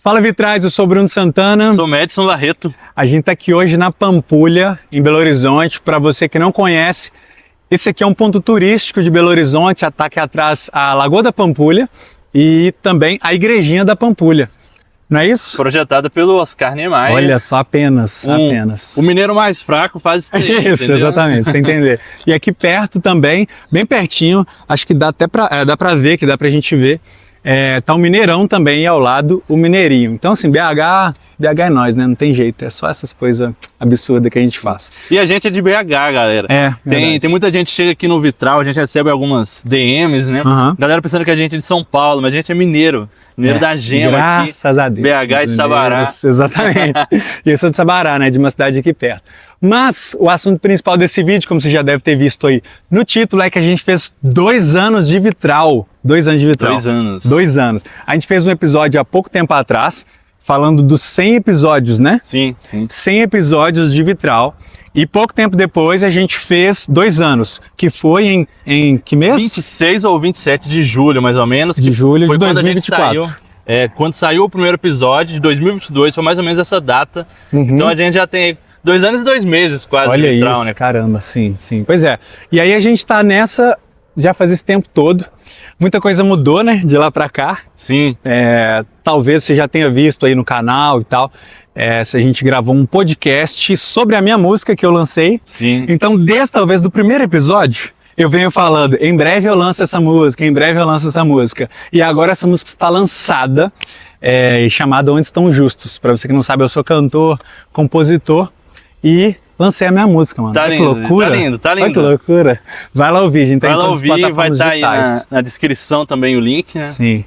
Fala Vitrais, eu sou Bruno Santana. Sou Madison Barreto. A gente está aqui hoje na Pampulha, em Belo Horizonte. Para você que não conhece, esse aqui é um ponto turístico de Belo Horizonte. Está aqui atrás a Lagoa da Pampulha e também a Igrejinha da Pampulha. Não é isso? Projetada pelo Oscar Niemeyer. Olha só, apenas. O mineiro mais fraco faz isso. Isso, entendeu? exatamente, pra você entender. E aqui perto também, bem pertinho, acho que dá até dá pra ver, que dá pra gente ver. Tá o Mineirão também e ao lado o Mineirinho. Então assim, BH é nós, né? Não tem jeito, é só essas coisas absurdas que a gente faz. E a gente é de BH, galera. Tem muita gente que chega aqui no Vitral, a gente recebe algumas DMs, né? Galera pensando que a gente é de São Paulo, mas a gente é mineiro. Mineiro da Gema. Graças a Deus. BH e de Sabará. Exatamente. E eu sou de Sabará, né? De uma cidade aqui perto. Mas o assunto principal desse vídeo, como você já deve ter visto aí no título, é que a gente fez 2 anos de Vitral. 2 anos de Vitral. 2 anos. 2 anos. A gente fez um episódio há pouco tempo atrás, falando dos 100 episódios, né? Sim. 100 episódios de Vitral. E pouco tempo depois a gente fez 2 anos, que foi em que mês? 26 ou 27 de julho, mais ou menos. De julho de quando 2024. Quando saiu o primeiro episódio de 2022, foi mais ou menos essa data. Então a gente já tem 2 anos e 2 meses quase. Olha de Vitral, isso, né? caramba, sim. Pois é. E aí a gente tá nessa, já faz esse tempo todo. Muita coisa mudou, né, de lá pra cá. Sim. Talvez você já tenha visto aí no canal e tal. A gente gravou um podcast sobre a minha música que eu lancei. Sim. Então, desde talvez do primeiro episódio, eu venho falando, em breve eu lanço essa música, em breve eu lanço essa música. E agora essa música está lançada, chamada Onde Estão Justos. Para você que não sabe, eu sou cantor, compositor e lancei a minha música, mano. Tá Olha lindo, que loucura. tá lindo. Olha que loucura. Vai lá ouvir, gente. Vai lá ouvir, vai estar aí na descrição também o link, né? Sim.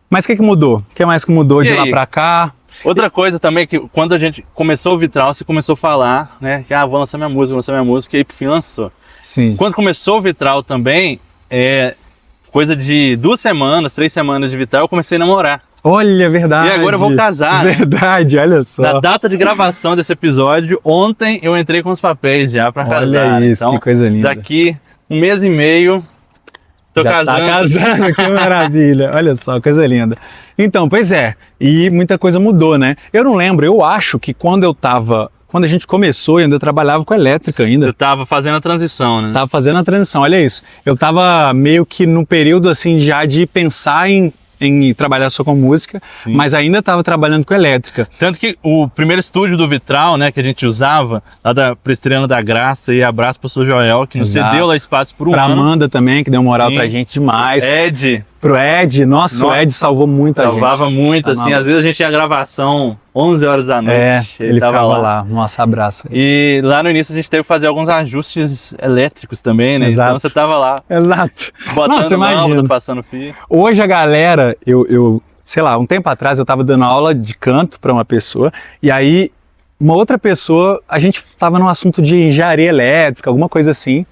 Mas o que mudou? O que mais que mudou de lá pra cá? Outra coisa também, que quando a gente começou o Vitral, você começou a falar, né? Que vou lançar minha música, e por lançou. Sim. Quando começou o Vitral também, coisa de 2 semanas, 3 semanas de Vitral, eu comecei a namorar. Olha, verdade. E agora eu vou casar. Verdade, olha só. Na data de gravação desse episódio, ontem eu entrei com os papéis já pra casar. Olha isso, então, que coisa linda. Daqui 1 mês e meio, tô já casando. Tá casando, que maravilha. Olha só, coisa linda. Então, pois é, e muita coisa mudou, né? Eu não lembro, eu acho que quando a gente começou, eu ainda trabalhava com elétrica ainda. Você tava fazendo a transição, né? Tava fazendo a transição, olha isso. Eu tava meio que no período assim já de pensar em trabalhar só com música, Sim. mas ainda estava trabalhando com elétrica. Tanto que o primeiro estúdio do Vitral, né, que a gente usava, lá da Prestriana da Graça, e abraço pro seu Joel, que nos cedeu lá espaço por um ano. Pra Amanda também, que deu moral Sim. pra gente demais. Ed. Pro Ed, nossa, o Ed salvou muita gente. Salvava muito, assim, às vezes a gente tinha gravação 11 horas da noite. Ele tava lá. Nossa, abraço. E lá no início a gente teve que fazer alguns ajustes elétricos também, né? Exato. Então você tava lá. Exato. Botando lâmpada, passando fio. Hoje a galera, eu sei lá, um tempo atrás eu tava dando aula de canto pra uma pessoa, e aí uma outra pessoa, a gente tava num assunto de engenharia elétrica, alguma coisa assim,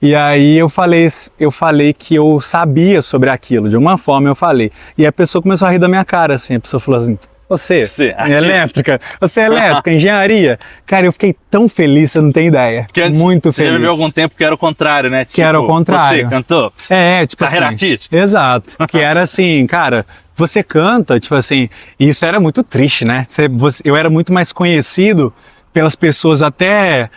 e aí eu falei que eu sabia sobre aquilo, de alguma forma eu falei, e a pessoa começou a rir da minha cara, assim, a pessoa falou assim, você é elétrica, engenharia. Cara, eu fiquei tão feliz, você não tem ideia. Muito feliz. Você já viveu algum tempo que era o contrário, né? Que era o contrário. Você cantou? Tipo carreira assim. artística. Exato. Que era assim, cara, você canta, tipo assim, e isso era muito triste, né? Eu era muito mais conhecido pelas pessoas até...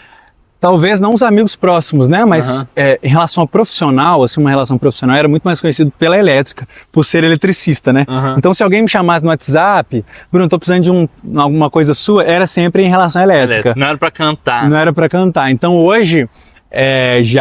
Talvez não os amigos próximos, né? Mas em relação a profissional, assim, uma relação profissional, era muito mais conhecido pela elétrica, por ser eletricista, né? Então, se alguém me chamasse no WhatsApp, Bruno, tô precisando de alguma coisa sua, era sempre em relação à elétrica. Não era pra cantar. Não era pra cantar. Então, hoje,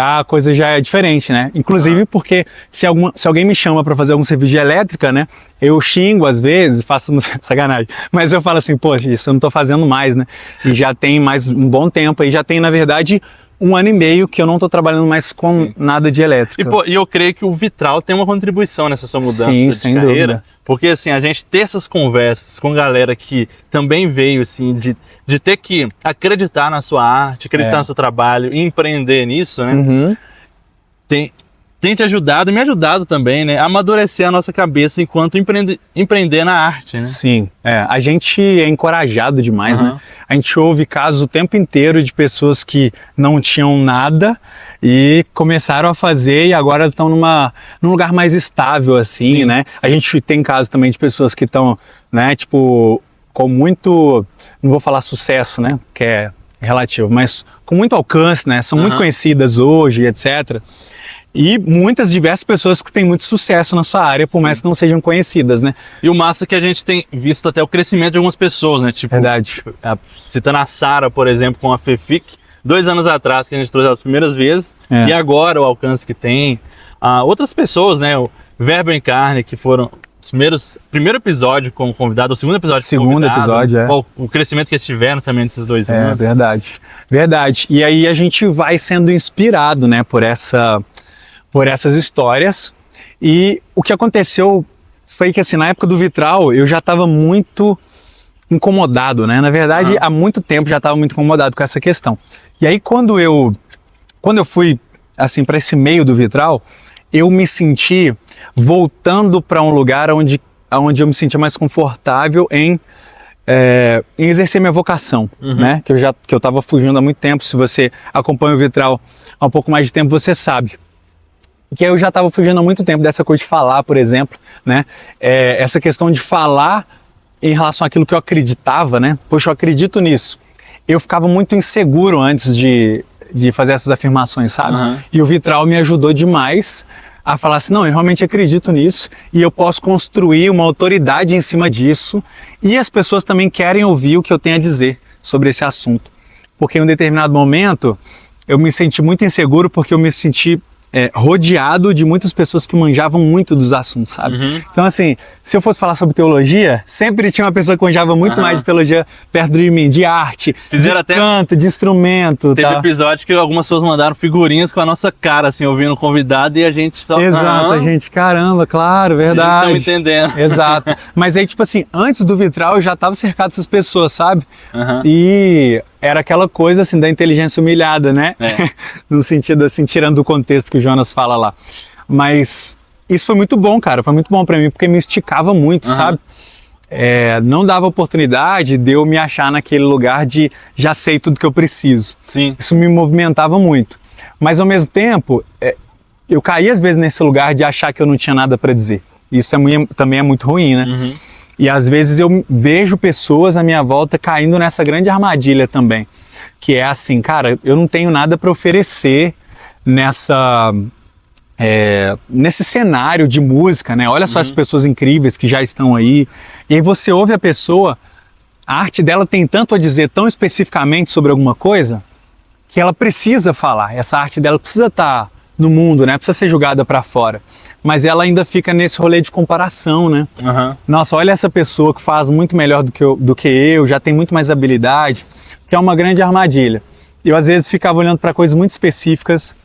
a coisa já é diferente, né? Inclusive porque se alguém me chama para fazer algum serviço de elétrica, né? Eu xingo às vezes, faço sacanagem, mas eu falo assim, poxa, isso eu não tô fazendo mais, né? E já tem mais um bom tempo aí, já tem na verdade 1 ano e meio que eu não tô trabalhando mais com nada de elétrica. E eu creio que o Vitral tem uma contribuição nessa sua mudança de sem carreira. Dúvida. Porque assim, a gente ter essas conversas com galera que também veio assim, de ter que acreditar na sua arte, acreditar no seu trabalho e empreender nisso, né? tem te ajudado e me ajudado também, né? A amadurecer a nossa cabeça enquanto empreender na arte, né? Sim, a gente é encorajado demais, né? A gente ouve casos o tempo inteiro de pessoas que não tinham nada e começaram a fazer e agora estão num lugar mais estável, assim, sim, né? A gente tem casos também de pessoas que estão, né, tipo, com muito, não vou falar sucesso, né? Que é relativo, mas com muito alcance, né? São muito conhecidas hoje, etc. E muitas diversas pessoas que têm muito sucesso na sua área, por mais que não sejam conhecidas, né? E o massa é que a gente tem visto até o crescimento de algumas pessoas, né? Tipo, verdade. Citando a Sara, por exemplo, com a Fefic, 2 anos atrás que a gente trouxe as primeiras vezes, e agora o alcance que tem. Outras pessoas, né? O Verbo em Carne, que foram os primeiro episódio como convidado, o segundo episódio como convidado. Episódio, o crescimento que eles tiveram também nesses 2 anos. Verdade. Verdade. E aí a gente vai sendo inspirado, né, por essas histórias. E o que aconteceu foi que, assim, na época do Vitral, eu já estava muito incomodado, né? Na verdade, há muito tempo já estava muito incomodado com essa questão. E aí, quando eu fui, assim, para esse meio do Vitral, eu me senti voltando para um lugar onde eu me sentia mais confortável em exercer minha vocação, né? Que eu estava fugindo há muito tempo. Se você acompanha o Vitral há um pouco mais de tempo, você sabe. Que eu já estava fugindo há muito tempo dessa coisa de falar, por exemplo, né? Essa questão de falar em relação àquilo que eu acreditava, né? Poxa, eu acredito nisso. Eu ficava muito inseguro antes de fazer essas afirmações, sabe? E o Vitral me ajudou demais a falar assim, não, eu realmente acredito nisso e eu posso construir uma autoridade em cima disso e as pessoas também querem ouvir o que eu tenho a dizer sobre esse assunto. Porque em um determinado momento eu me senti muito inseguro porque eu me senti rodeado de muitas pessoas que manjavam muito dos assuntos, sabe? Então, assim, se eu fosse falar sobre teologia, sempre tinha uma pessoa que manjava muito mais de teologia perto de mim, de arte, de canto, de instrumento. Teve episódio que algumas pessoas mandaram figurinhas com a nossa cara, assim, ouvindo o convidado e a gente só... Exato, a gente, caramba, claro, verdade. Estamos entendendo. Exato. Mas aí, tipo assim, antes do Vitral eu já estava cercado dessas pessoas, sabe? E era aquela coisa, assim, da inteligência humilhada, né? No sentido, assim, tirando do contexto que o Jonas fala lá. Mas isso foi muito bom, cara. Foi muito bom pra mim, porque me esticava muito, sabe? Não dava oportunidade de eu me achar naquele lugar de já sei tudo que eu preciso. Sim. Isso me movimentava muito. Mas, ao mesmo tempo, eu caía às vezes nesse lugar de achar que eu não tinha nada pra dizer. Isso também é muito ruim, né? E às vezes eu vejo pessoas à minha volta caindo nessa grande armadilha também. Que é assim, cara, eu não tenho nada para oferecer nesse cenário de música, né? Olha só as pessoas incríveis que já estão aí. E aí você ouve a pessoa, a arte dela tem tanto a dizer tão especificamente sobre alguma coisa que ela precisa falar. Essa arte dela precisa estar no mundo, né? Precisa ser julgada para fora. Mas ela ainda fica nesse rolê de comparação, né? Nossa, olha essa pessoa que faz muito melhor do que eu, já tem muito mais habilidade, que é uma grande armadilha. Eu às vezes ficava olhando para coisas muito específicas,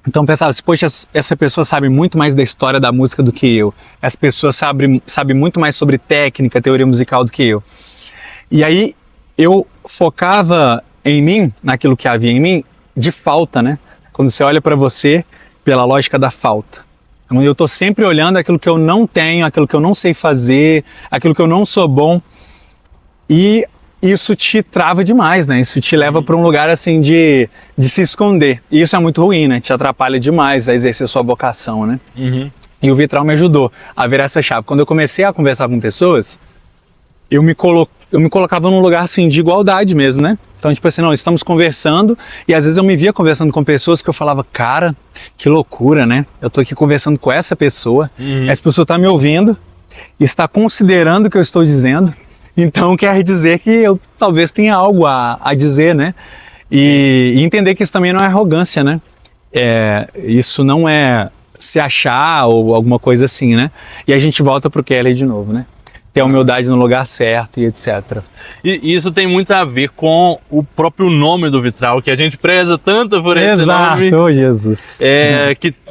então pensava assim, poxa, essa pessoa sabe muito mais da história da música do que eu, essa pessoa sabe muito mais sobre técnica, teoria musical do que eu. E aí eu focava em mim, naquilo que havia em mim, de falta, né? Quando você olha para você pela lógica da falta. Então, eu estou sempre olhando aquilo que eu não tenho, aquilo que eu não sei fazer, aquilo que eu não sou bom. E isso te trava demais, né? Isso te leva para um lugar assim de se esconder. E isso é muito ruim, né? Te atrapalha demais a exercer sua vocação, né? E o Vitral me ajudou a virar essa chave. Quando eu comecei a conversar com pessoas, eu me colocava num lugar assim de igualdade mesmo, né? Então, tipo assim, não, estamos conversando e às vezes eu me via conversando com pessoas que eu falava, cara, que loucura, né? Eu tô aqui conversando com essa pessoa, essa pessoa tá me ouvindo, está considerando o que eu estou dizendo, então quer dizer que eu talvez tenha algo a dizer, né? E entender que isso também não é arrogância, né? Isso não é se achar ou alguma coisa assim, né? E a gente volta pro Kelly de novo, né? Ter a humildade no lugar certo e etc. E isso tem muito a ver com o próprio nome do Vitral, que a gente preza tanto por esse nome. Exato, oh, Jesus.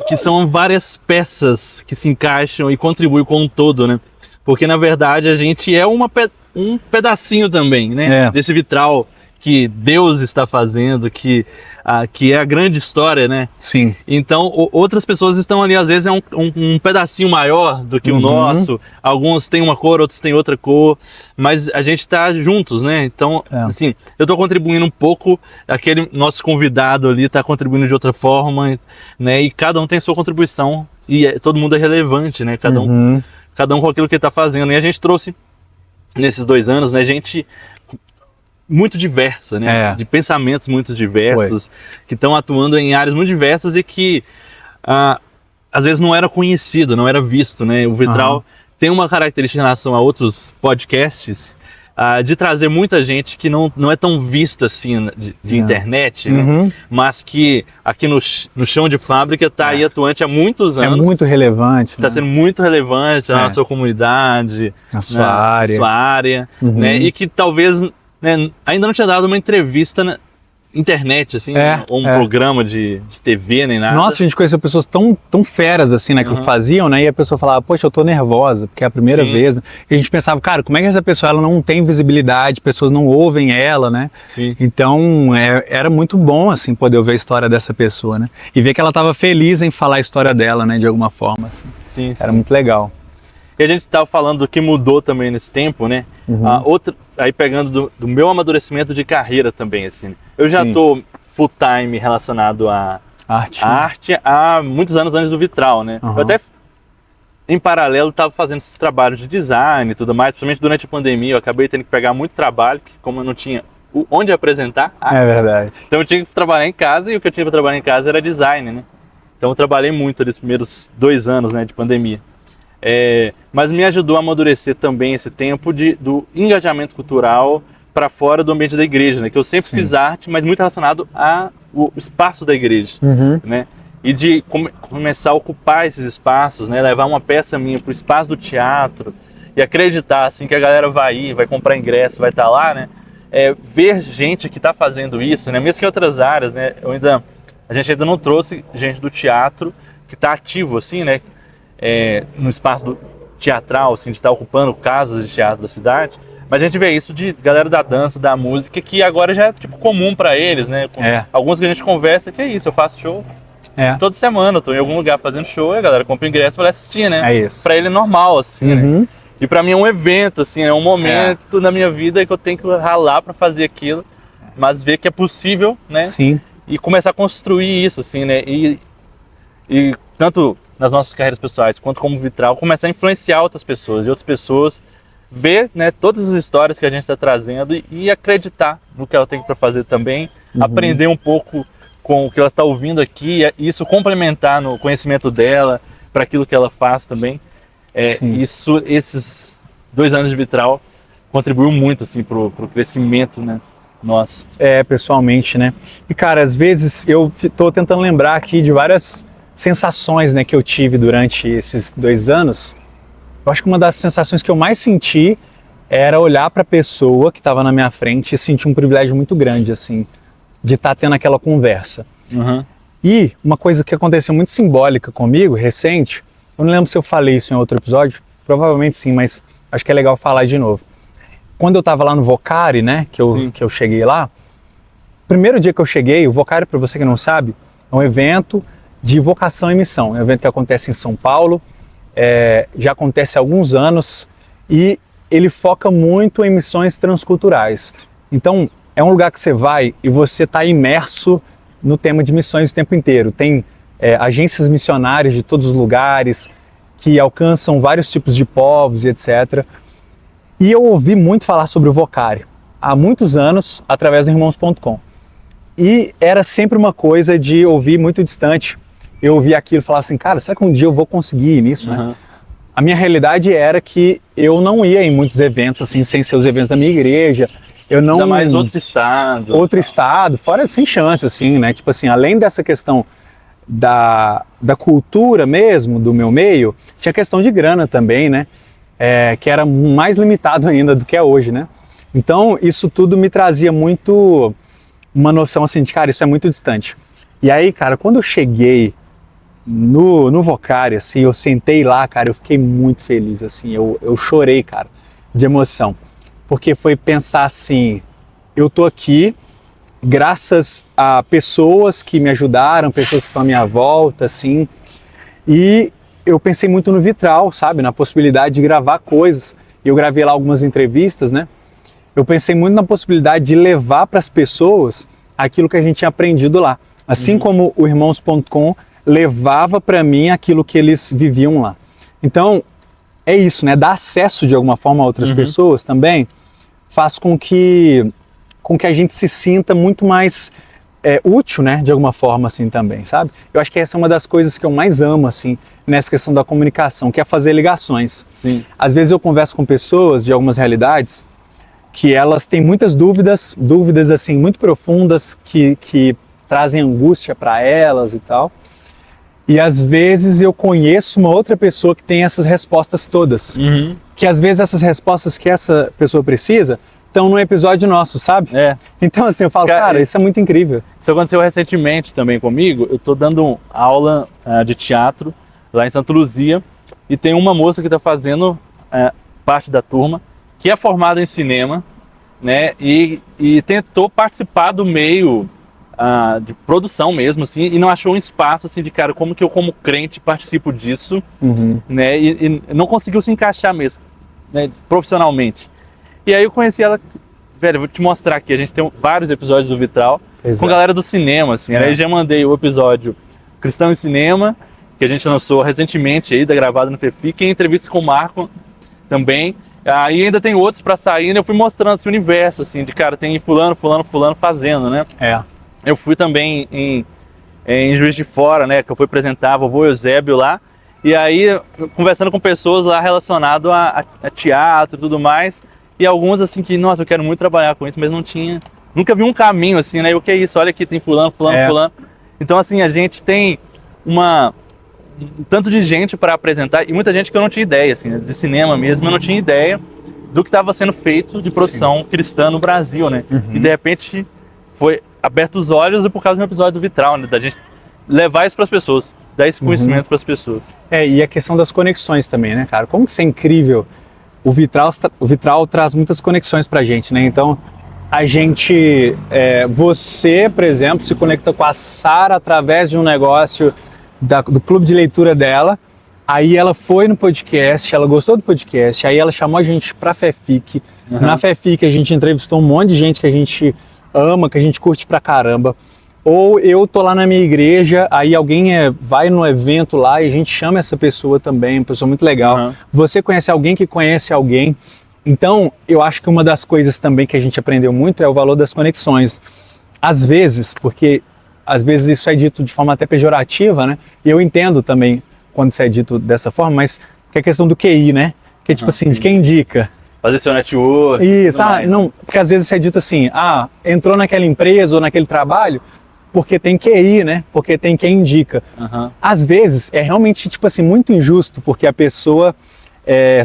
Que são várias peças que se encaixam e contribuem com um todo, né? Porque, na verdade, a gente é um pedacinho também, né? Desse Vitral que Deus está fazendo, que é a grande história, né? Sim. Então, outras pessoas estão ali, às vezes é um pedacinho maior do que o nosso, alguns têm uma cor, outros têm outra cor, mas a gente está juntos, né? Então, assim, eu estou contribuindo um pouco, aquele nosso convidado ali está contribuindo de outra forma, né? E cada um tem sua contribuição, e todo mundo é relevante, né? Cada um com aquilo que ele está fazendo. E a gente trouxe, nesses 2 anos, né, gente muito diversa, né? De pensamentos muito diversos, que estão atuando em áreas muito diversas e que às vezes não era conhecido, não era visto, né? O Vitral tem uma característica em relação a outros podcasts de trazer muita gente que não é tão vista assim de internet, né? Mas que aqui no chão de fábrica está aí atuante há muitos anos. É muito relevante. Está sendo muito relevante na sua comunidade, na sua área, né? E que talvez, né, ainda não tinha dado uma entrevista na internet, assim, ou um programa de TV, nem nada. Nossa, a gente conheceu pessoas tão feras, assim, né, que faziam, né, e a pessoa falava, poxa, eu tô nervosa, porque é a primeira vez, né? E a gente pensava, cara, como é que essa pessoa, ela não tem visibilidade, pessoas não ouvem ela, né? Sim. Então, era muito bom, assim, poder ouvir a história dessa pessoa, né? E ver que ela tava feliz em falar a história dela, né, de alguma forma, assim. Sim. Era muito legal. E a gente estava falando do que mudou também nesse tempo, né? Aí pegando do meu amadurecimento de carreira também, assim. Eu já estou full time relacionado à arte há muitos anos antes do Vitral, né? Eu até, em paralelo, estava fazendo esses trabalhos de design e tudo mais, principalmente durante a pandemia. Eu acabei tendo que pegar muito trabalho, que como eu não tinha onde apresentar. É verdade. Então eu tinha que trabalhar em casa, e o que eu tinha para trabalhar em casa era design, né? Então eu trabalhei muito nesses primeiros 2 anos, né, de pandemia. Mas me ajudou a amadurecer também esse tempo do engajamento cultural para fora do ambiente da igreja, né? Que eu sempre fiz arte, mas muito relacionado ao espaço da igreja, né? E de começar a ocupar esses espaços, né? Levar uma peça minha para o espaço do teatro e acreditar assim que a galera vai comprar ingresso, vai estar lá, né? Ver gente que está fazendo isso, né? Mesmo que em outras áreas, né? A gente ainda não trouxe gente do teatro que está ativo, assim, né? No espaço teatral, assim, de estar ocupando casas de teatro da cidade, mas a gente vê isso de galera da dança, da música, que agora já é tipo comum para eles, né? Alguns que a gente conversa, que é isso, eu faço show toda semana, eu tô em algum lugar fazendo show e a galera compra ingresso para assistir, né? É isso. Para ele é normal, assim, né? E para mim é um evento, assim, é um momento na minha vida que eu tenho que ralar para fazer aquilo, mas ver que é possível, né? Sim. E começar a construir isso, assim, né? E tanto nas nossas carreiras pessoais, quanto como Vitral, começar a influenciar outras pessoas, e outras pessoas ver, né, todas as histórias que a gente está trazendo e acreditar no que ela tem para fazer também, aprender um pouco com o que ela está ouvindo aqui, e isso complementar no conhecimento dela, para aquilo que ela faz também. Esses 2 anos de Vitral contribuiu muito, assim, pro crescimento, né, nosso. Pessoalmente, né? E, cara, às vezes eu tô tentando lembrar aqui de várias sensações, né, que eu tive durante esses 2 anos. Eu acho que uma das sensações que eu mais senti era olhar para a pessoa que estava na minha frente e sentir um privilégio muito grande, assim, de estar tendo aquela conversa. E uma coisa que aconteceu muito simbólica comigo, recente, eu não lembro se eu falei isso em outro episódio, provavelmente sim, mas acho que é legal falar de novo. Quando eu estava lá no Vocari, né, que eu cheguei lá, primeiro dia que eu cheguei, o Vocari, para você que não sabe, é um evento de vocação e missão. É um evento que acontece em São Paulo, já acontece há alguns anos, e ele foca muito em missões transculturais. Então, é um lugar que você vai e você está imerso no tema de missões o tempo inteiro. Tem agências missionárias de todos os lugares, que alcançam vários tipos de povos e etc. E eu ouvi muito falar sobre o Vocari há muitos anos, através do Irmãos.com. E era sempre uma coisa de ouvir muito distante. Eu ouvi aquilo e falava assim, cara, será que um dia eu vou conseguir ir nisso, né? A minha realidade era que eu não ia em muitos eventos, assim, sem ser os eventos da minha igreja. Eu não... Ainda mais outro estado. Outro estado, fora sem chance, assim, né? Tipo assim, além dessa questão da cultura mesmo, do meu meio, tinha questão de grana também, né? Que era mais limitado ainda do que é hoje, né? Então, isso tudo me trazia muito uma noção, assim, de, cara, isso é muito distante. E aí, cara, quando eu cheguei no Vocari, assim, eu sentei lá, cara, eu fiquei muito feliz, assim, eu chorei, cara, de emoção, porque foi pensar assim, eu tô aqui graças a pessoas que me ajudaram, pessoas que estão à minha volta, assim, e eu pensei muito no Vitral, sabe, na possibilidade de gravar coisas. Eu gravei lá algumas entrevistas, né? Eu pensei muito na possibilidade de levar para as pessoas aquilo que a gente tinha aprendido lá. Assim como o Irmãos.com levava para mim aquilo que eles viviam lá. Então, é isso, né? Dar acesso de alguma forma a outras pessoas também faz com que a gente se sinta muito mais útil, né? De alguma forma, assim, também, sabe? Eu acho que essa é uma das coisas que eu mais amo, assim, nessa questão da comunicação, que é fazer ligações. Sim. Às vezes eu converso com pessoas de algumas realidades que elas têm muitas dúvidas assim, muito profundas, que trazem angústia para elas e tal. E às vezes eu conheço uma outra pessoa que tem essas respostas todas. Que às vezes essas respostas que essa pessoa precisa estão num episódio nosso, sabe? Então assim, eu falo, cara, isso é muito incrível. Isso aconteceu recentemente também comigo. Eu tô dando aula de teatro lá em Santa Luzia e tem uma moça que está fazendo parte da turma que é formada em cinema, né? E tentou participar do meio de produção mesmo, assim, e não achou um espaço, assim, de cara, como que eu como crente participo disso, né? E não conseguiu se encaixar mesmo, né, profissionalmente. E aí eu conheci ela, velho, vou te mostrar aqui, a gente tem vários episódios do Vitral com galera do cinema, assim. Aí já mandei o episódio Cristão em Cinema, que a gente lançou recentemente aí, gravado no FEFIC, e entrevista com o Marco também. Aí ainda tem outros pra sair, né? Eu fui mostrando esse universo, assim, de cara, tem fulano fazendo, né? Eu fui também em Juiz de Fora, né? Que eu fui apresentar vovô Eusébio lá. E aí, conversando com pessoas lá relacionado a teatro e tudo mais. E alguns, assim, que, nossa, eu quero muito trabalhar com isso, mas não tinha... Nunca vi um caminho, assim, né? E o que é isso? Olha aqui, tem fulano. Então, assim, a gente tem um tanto de gente para apresentar, e muita gente que eu não tinha ideia, assim, de cinema mesmo, eu não tinha ideia do que estava sendo feito de produção cristã no Brasil, né? E de repente foi aberto os olhos e por causa do episódio do Vitral, né? Da gente levar isso para as pessoas, dar esse conhecimento para as pessoas. E a questão das conexões também, né, cara? Como que isso é incrível? O Vitral traz muitas conexões pra gente, né? Então, a gente, você, por exemplo, se conecta com a Sara através de um negócio do clube de leitura dela, aí ela foi no podcast, ela gostou do podcast, aí ela chamou a gente pra FEFIC. Na FEFIC a gente entrevistou um monte de gente que a gente ama, que a gente curte pra caramba. Ou eu tô lá na minha igreja, aí alguém vai no evento lá e a gente chama essa pessoa também, uma pessoa muito legal. Você conhece alguém que conhece alguém. Então, eu acho que uma das coisas também que a gente aprendeu muito é o valor das conexões. Às vezes, porque às vezes isso é dito de forma até pejorativa, né? E eu entendo também quando isso é dito dessa forma, mas que é a questão do QI, né? Que é tipo assim, de quem indica. Fazer seu network. Isso, não, porque às vezes isso é dito assim, entrou naquela empresa ou naquele trabalho porque tem QI, né? Porque tem quem indica. Às vezes é realmente, tipo assim, muito injusto, porque a pessoa,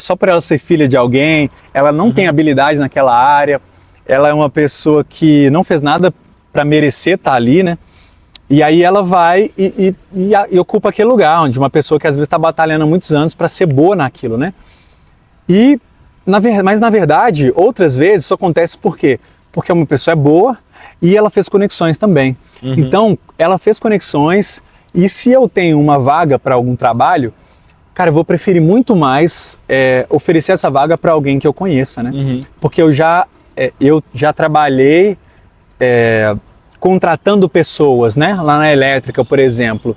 só por ela ser filha de alguém, ela não tem habilidade naquela área, ela é uma pessoa que não fez nada para merecer estar ali, né? E aí ela vai e ocupa aquele lugar, onde uma pessoa que às vezes está batalhando há muitos anos para ser boa naquilo, né? Mas na verdade, outras vezes isso acontece por quê? Porque uma pessoa é boa e ela fez conexões também. Então, ela fez conexões e se eu tenho uma vaga para algum trabalho, cara, eu vou preferir muito mais oferecer essa vaga para alguém que eu conheça, né? Porque eu já trabalhei contratando pessoas, né? Lá na elétrica, por exemplo,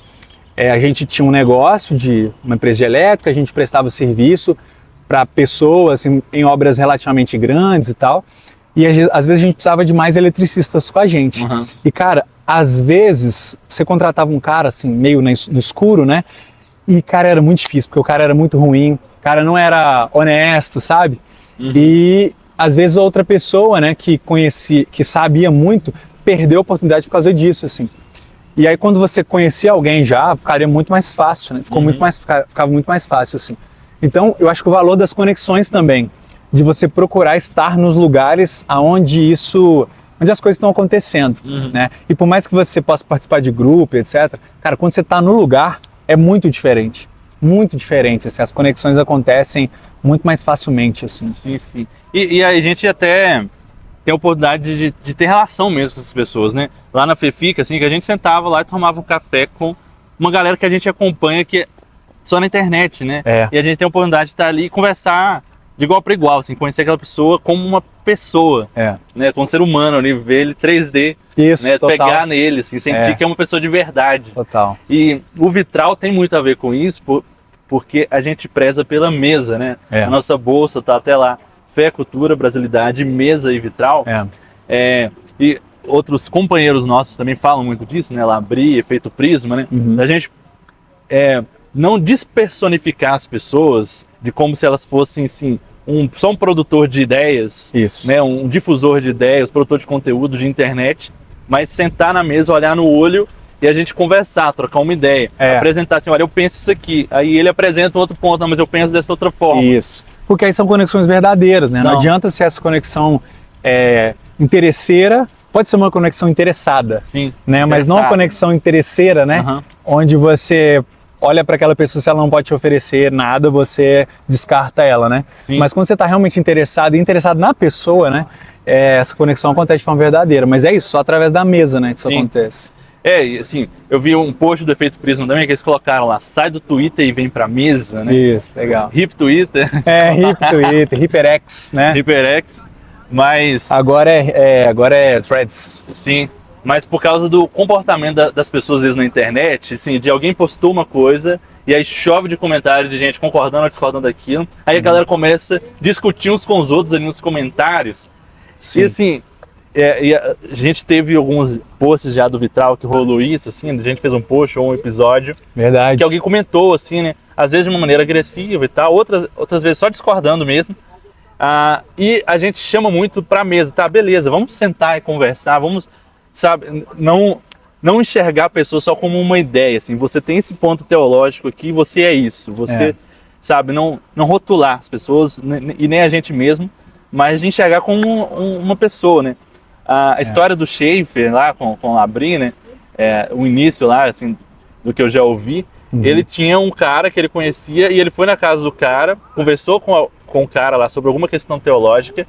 a gente tinha um negócio de uma empresa de elétrica, a gente prestava serviço para pessoas em obras relativamente grandes e tal, e às vezes a gente precisava de mais eletricistas com a gente. E cara, às vezes você contratava um cara assim, meio no escuro, né? E cara, era muito difícil, porque o cara era muito ruim, o cara não era honesto, sabe? E às vezes outra pessoa, né, que sabia muito, perdeu a oportunidade por causa disso, assim. E aí quando você conhecia alguém já, ficaria muito mais fácil, né? Ficava muito mais fácil, assim. Então, eu acho que o valor das conexões também, de você procurar estar nos lugares onde as coisas estão acontecendo, né? E por mais que você possa participar de grupo, etc., cara, quando você está no lugar, é muito diferente, assim, as conexões acontecem muito mais facilmente, assim. Sim. E a gente até ter a oportunidade de ter relação mesmo com essas pessoas, né? Lá na FEFIC, assim, que a gente sentava lá e tomava um café com uma galera que a gente acompanha que só na internet, né? E a gente tem a oportunidade de estar ali e conversar de igual para igual, assim, conhecer aquela pessoa como uma pessoa, né? Como um ser humano ali, ver ele 3D, isso, né? total. Pegar nele, assim, sentir que é uma pessoa de verdade. Total. E o vitral tem muito a ver com isso, porque a gente preza pela mesa, né? A nossa bolsa tá até lá, fé, cultura, brasilidade, mesa e vitral. E outros companheiros nossos também falam muito disso, né? Labri, efeito prisma, né? A gente não despersonificar as pessoas de como se elas fossem, assim, só um produtor de ideias, né? Um difusor de ideias, produtor de conteúdo de internet, mas sentar na mesa, olhar no olho e a gente conversar, trocar uma ideia, apresentar assim, olha, eu penso isso aqui, aí ele apresenta um outro ponto, não, mas eu penso dessa outra forma. Isso, porque aí são conexões verdadeiras, né? Não adianta se essa conexão interesseira, pode ser uma conexão interessada, né? Mas não uma conexão interesseira, né? Onde você olha para aquela pessoa, se ela não pode te oferecer nada, você descarta ela, né? Mas quando você está realmente interessado na pessoa, né? Essa conexão acontece de forma verdadeira, mas é isso, só através da mesa, né, que isso acontece. E assim, eu vi um post do Efeito Prisma também, que eles colocaram lá, sai do Twitter e vem pra mesa, né? Isso, legal. Hip Twitter. Hip Twitter, HyperX, né? HyperX, mas... Agora é Threads. Sim, mas por causa do comportamento das pessoas, às vezes, na internet, assim, de alguém postou uma coisa, e aí chove de comentários de gente concordando ou discordando daquilo, aí a galera começa a discutir uns com os outros ali nos comentários. E assim... e a gente teve alguns posts já do Vitral que rolou isso, assim, a gente fez um post ou um episódio. Verdade. Que alguém comentou, assim, né? Às vezes de uma maneira agressiva e tal, outras vezes só discordando mesmo. E a gente chama muito pra mesa, tá, beleza, vamos sentar e conversar, vamos, sabe, não enxergar a pessoa só como uma ideia, assim, você tem esse ponto teológico aqui, você é isso, você, sabe, não rotular as pessoas e nem a gente mesmo, mas de enxergar como uma pessoa, né? A história do Schaefer lá com o Labri, né? O início lá, assim, do que eu já ouvi, ele tinha um cara que ele conhecia e ele foi na casa do cara, conversou com o cara lá sobre alguma questão teológica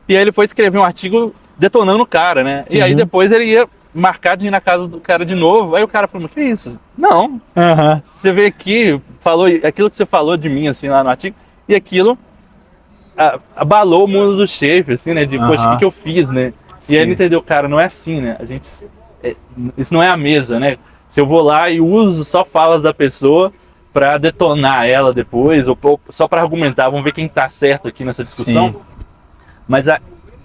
e aí ele foi escrever um artigo detonando o cara, né? E aí depois ele ia marcar de ir na casa do cara de novo, aí o cara falou, mas que isso? Não, você veio aqui, falou aquilo que você falou de mim, assim, lá no artigo, e aquilo abalou o mundo do Schaefer, assim, né? De, poxa, o que eu fiz, né? E aí ele entendeu, cara, não é assim, né? Isso não é a mesa, né? Se eu vou lá e uso só falas da pessoa para detonar ela depois, ou só para argumentar, vamos ver quem tá certo aqui nessa discussão. Mas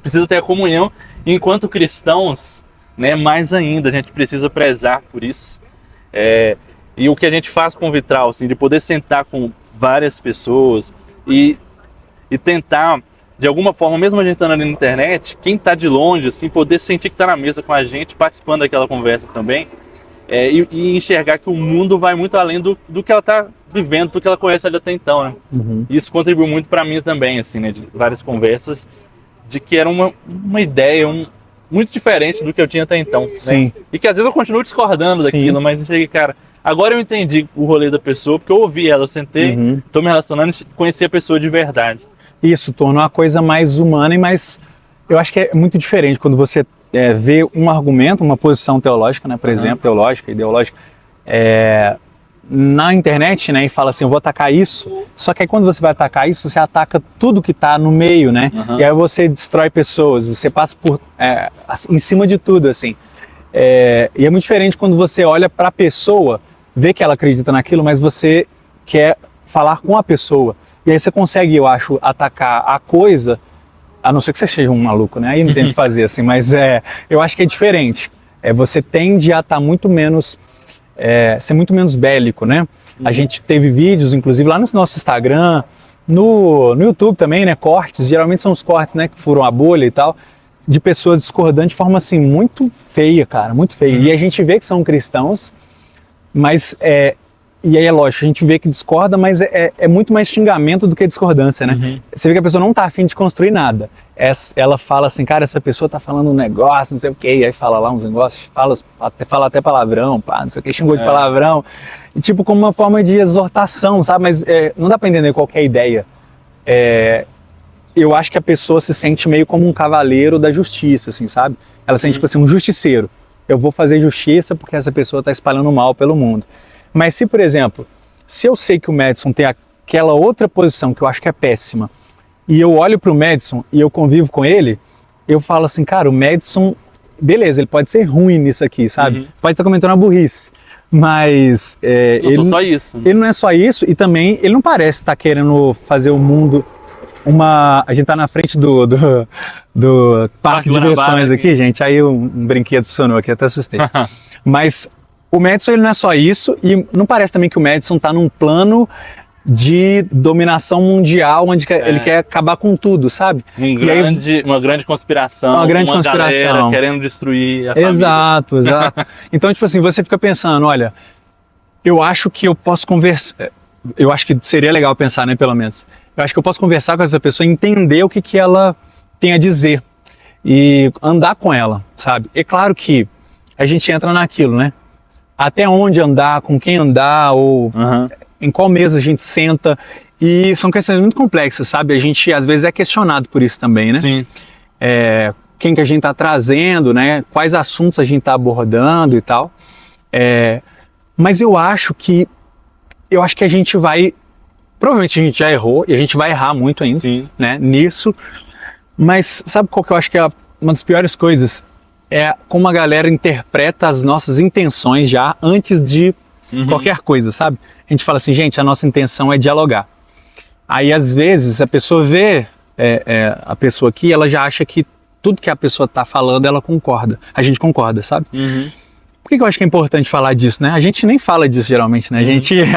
precisa ter a comunhão. E enquanto cristãos, né, mais ainda, a gente precisa prezar por isso. E o que a gente faz com o Vitral, assim, de poder sentar com várias pessoas e tentar... De alguma forma, mesmo a gente estando ali na internet, quem está de longe, assim, poder sentir que está na mesa com a gente, participando daquela conversa também, e enxergar que o mundo vai muito além do que ela está vivendo, do que ela conhece ali até então, né? Isso contribuiu muito para mim também, assim, né? De várias conversas, de que era uma ideia muito diferente do que eu tinha até então, né? E que às vezes eu continuo discordando daquilo, mas enxerguei, cara, agora eu entendi o rolê da pessoa, porque eu ouvi ela, eu sentei, estou me relacionando e conheci a pessoa de verdade. Isso tornou a coisa mais humana e mais... Eu acho que é muito diferente quando você vê um argumento, uma posição teológica, né, por exemplo, teológica, ideológica, na internet, né, e fala assim, eu vou atacar isso, só que aí quando você vai atacar isso, você ataca tudo que está no meio, né, e aí você destrói pessoas, você passa por em cima de tudo, assim. E é muito diferente quando você olha para a pessoa, vê que ela acredita naquilo, mas você quer falar com a pessoa. E aí você consegue, eu acho, atacar a coisa, a não ser que você seja um maluco, né? Aí não tem o que fazer, assim, mas eu acho que é diferente. Você tende a estar muito menos, ser muito menos bélico, né? A gente teve vídeos, inclusive, lá no nosso Instagram, no YouTube também, né? Cortes, geralmente são os cortes, né? Que furam a bolha e tal, de pessoas discordando de forma, assim, muito feia, cara, muito feia. E a gente vê que são cristãos, mas... E aí é lógico, a gente vê que discorda, mas é muito mais xingamento do que discordância, né? Você vê que a pessoa não tá afim de construir nada. Ela fala assim, cara, essa pessoa tá falando um negócio, não sei o quê, e aí fala lá uns negócios, fala até palavrão, pá, não sei o quê, xingou de palavrão. E, tipo, como uma forma de exortação, sabe? Mas não dá pra entender qualquer ideia. eu acho que a pessoa se sente meio como um cavaleiro da justiça, assim, sabe? Ela se sente, tipo assim, um justiceiro. Eu vou fazer justiça porque essa pessoa está espalhando mal pelo mundo. Mas se, por exemplo, se eu sei que o Madison tem aquela outra posição que eu acho que é péssima, e eu olho para o Madison e eu convivo com ele, eu falo assim, cara, o Madison, beleza, ele pode ser ruim nisso aqui, sabe? Pode estar cometendo uma burrice, mas Não só isso. Ele não é só isso, e também ele não parece estar querendo fazer o mundo a gente tá na frente do parque de diversões aqui, gente, aí um brinquedo funcionou aqui, até assustei. Mas o Madison, ele não é só isso, e não parece também que o Madison tá num plano de dominação mundial, onde ele quer acabar com tudo, sabe? Uma grande conspiração. Uma grande conspiração. Galera querendo destruir a família. Exato. Então, tipo assim, você fica pensando, olha, eu acho que eu posso conversar... Eu acho que seria legal pensar, né, pelo menos. Eu acho que eu posso conversar com essa pessoa e entender o que ela tem a dizer. E andar com ela, sabe? É claro que a gente entra naquilo, né? Até onde andar, com quem andar, ou em qual mesa a gente senta. E são questões muito complexas, sabe? A gente, às vezes, é questionado por isso também, né? Sim. Quem que a gente tá trazendo, né? Quais assuntos a gente tá abordando e tal. Mas eu acho que a gente vai... Provavelmente a gente já errou, e a gente vai errar muito ainda, né, nisso. Mas sabe qual que eu acho que é uma das piores coisas? É como a galera interpreta as nossas intenções já antes de qualquer coisa, sabe? A gente fala assim, gente, a nossa intenção é dialogar. Aí, às vezes, a pessoa vê a pessoa aqui, ela já acha que tudo que a pessoa tá falando, ela concorda. A gente concorda, sabe? Por que eu acho que é importante falar disso, né? A gente nem fala disso geralmente, né? A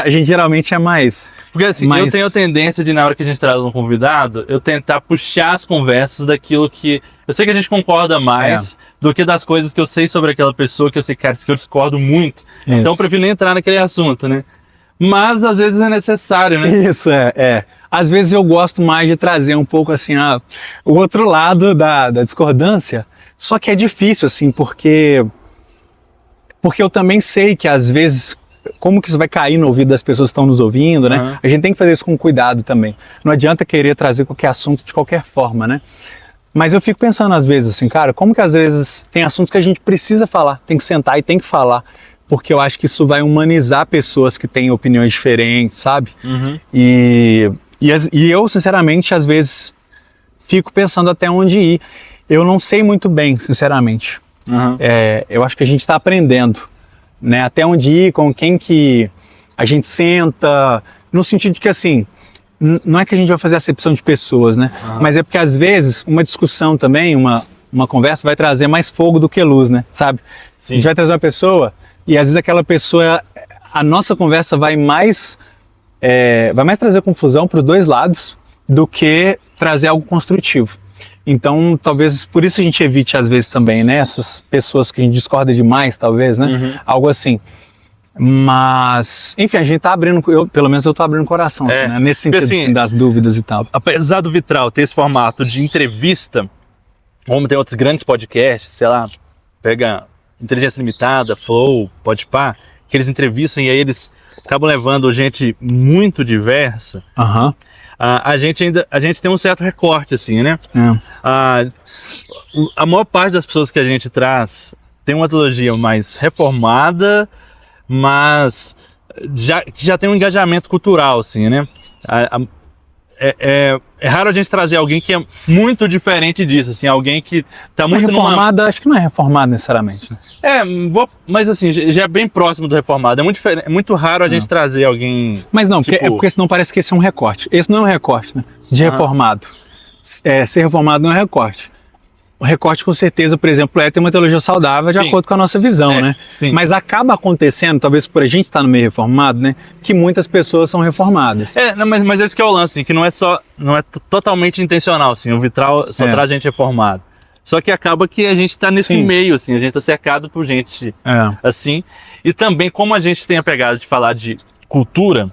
gente geralmente é mais... Porque assim, eu tenho a tendência de, na hora que a gente traz um convidado, eu tentar puxar as conversas daquilo que... Eu sei que a gente concorda mais do que das coisas que eu sei sobre aquela pessoa, que eu sei, cara, que eu discordo muito. Isso. Então eu prefiro nem entrar naquele assunto, né? Mas às vezes é necessário, né? Isso, Às vezes eu gosto mais de trazer um pouco assim, o outro lado da discordância. Só que é difícil, assim, porque eu também sei que às vezes, como que isso vai cair no ouvido das pessoas que estão nos ouvindo, né? A gente tem que fazer isso com cuidado também. Não adianta querer trazer qualquer assunto de qualquer forma, né? Mas eu fico pensando às vezes assim, cara, como que às vezes tem assuntos que a gente precisa falar, tem que sentar e tem que falar, porque eu acho que isso vai humanizar pessoas que têm opiniões diferentes, sabe? E eu, sinceramente, às vezes fico pensando até onde ir. Eu não sei muito bem, sinceramente. Eu acho que a gente está aprendendo, né? Até onde ir, com quem que a gente senta, no sentido de que assim, não é que a gente vai fazer acepção de pessoas, né? Mas é porque às vezes uma discussão também, uma conversa vai trazer mais fogo do que luz, né? Sabe? Sim. A gente vai trazer uma pessoa e às vezes aquela pessoa, a nossa conversa vai mais trazer confusão para os dois lados do que trazer algo construtivo. Então, talvez por isso a gente evite às vezes também, né? Essas pessoas que a gente discorda demais, talvez, né? Algo assim. Mas, enfim, a gente tá abrindo, pelo menos eu tô abrindo o coração, né? Nesse sentido assim, das dúvidas e tal. Apesar do Vitral ter esse formato de entrevista, como tem outros grandes podcasts, sei lá, pega Inteligência Limitada, Flow, Podpah, que eles entrevistam e aí eles acabam levando gente muito diversa. A gente tem um certo recorte, assim, né? A maior parte das pessoas que a gente traz tem uma teologia mais reformada, mas já tem um engajamento cultural, assim, né? É raro a gente trazer alguém que é muito diferente disso, assim, alguém que tá muito reformada, acho que não é reformado necessariamente, né? Mas assim, já é bem próximo do reformado. É muito raro a gente trazer alguém... Mas não, tipo... porque senão parece que esse é um recorte. Esse não é um recorte, né? De reformado. Ser reformado não é um recorte. O recorte, com certeza, por exemplo, é ter uma teologia saudável de acordo com a nossa visão, né? Sim. Mas acaba acontecendo, talvez por a gente estar no meio reformado, né? Que muitas pessoas são reformadas. Mas esse que é o lance, assim, que não é totalmente intencional, assim. O Vitral só traz gente reformada. Só que acaba que a gente tá nesse meio, assim. A gente tá cercado por gente assim. E também, como a gente tem a pegada de falar de cultura,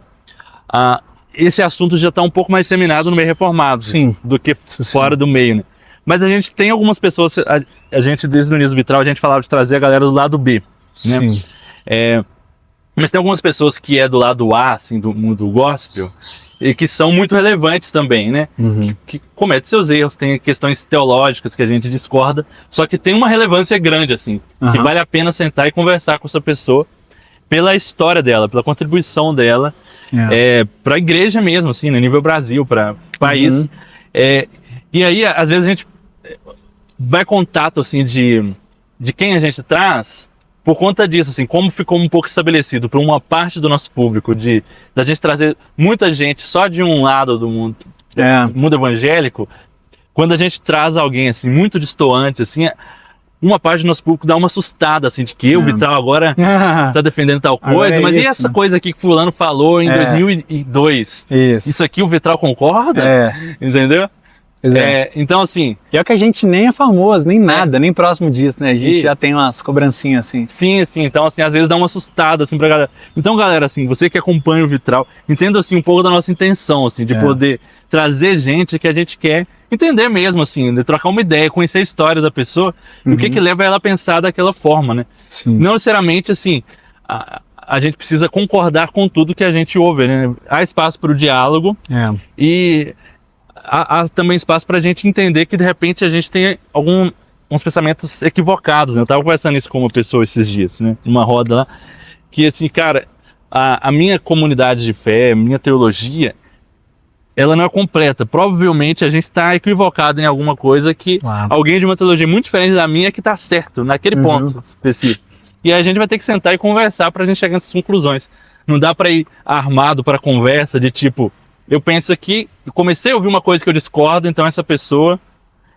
esse assunto já tá um pouco mais disseminado no meio reformado do que fora do meio, né? Mas a gente tem algumas pessoas, a gente desde o início do Vitral, a gente falava de trazer a galera do lado B, né? Mas tem algumas pessoas que é do lado A, assim, do mundo gospel, e que são muito relevantes também, né? Que comete seus erros, tem questões teológicas que a gente discorda, só que tem uma relevância grande, assim, que vale a pena sentar e conversar com essa pessoa pela história dela, pela contribuição dela, para a igreja mesmo, assim, no nível Brasil, para país. E aí, às vezes, a gente vai contato, assim, de quem a gente traz por conta disso, assim, como ficou um pouco estabelecido para uma parte do nosso público, da gente trazer muita gente só de um lado do mundo, mundo evangélico, quando a gente traz alguém, assim, muito destoante, assim, uma parte do nosso público dá uma assustada, assim, de que o Vitral agora tá defendendo tal coisa, mas e essa coisa aqui que fulano falou em 2002? Isso aqui o Vitral concorda? Entendeu? Então, assim... E é que a gente nem é famoso, nem nada, nem próximo disso, né? A gente já tem umas cobrancinhas, assim. Sim. Então, assim, às vezes dá uma assustada, assim, pra galera. Então, galera, assim, você que acompanha o Vitral, entenda, assim, um pouco da nossa intenção, assim, de poder trazer gente que a gente quer entender mesmo, assim, de trocar uma ideia, conhecer a história da pessoa e o que leva ela a pensar daquela forma, né? Sim. Não necessariamente, assim, a gente precisa concordar com tudo que a gente ouve, né? Há espaço para o diálogo e... Há também espaço para a gente entender que de repente a gente tem uns pensamentos equivocados, né? Eu estava conversando isso com uma pessoa esses dias, né? Numa roda lá, que assim, cara, a minha comunidade de fé, minha teologia, ela não é completa. Provavelmente a gente está equivocado em alguma coisa que alguém de uma teologia muito diferente da minha que está certo, naquele ponto específico. E aí a gente vai ter que sentar e conversar para a gente chegar nessas conclusões. Não dá para ir armado para conversa de tipo... Eu penso aqui, comecei a ouvir uma coisa que eu discordo, então essa pessoa,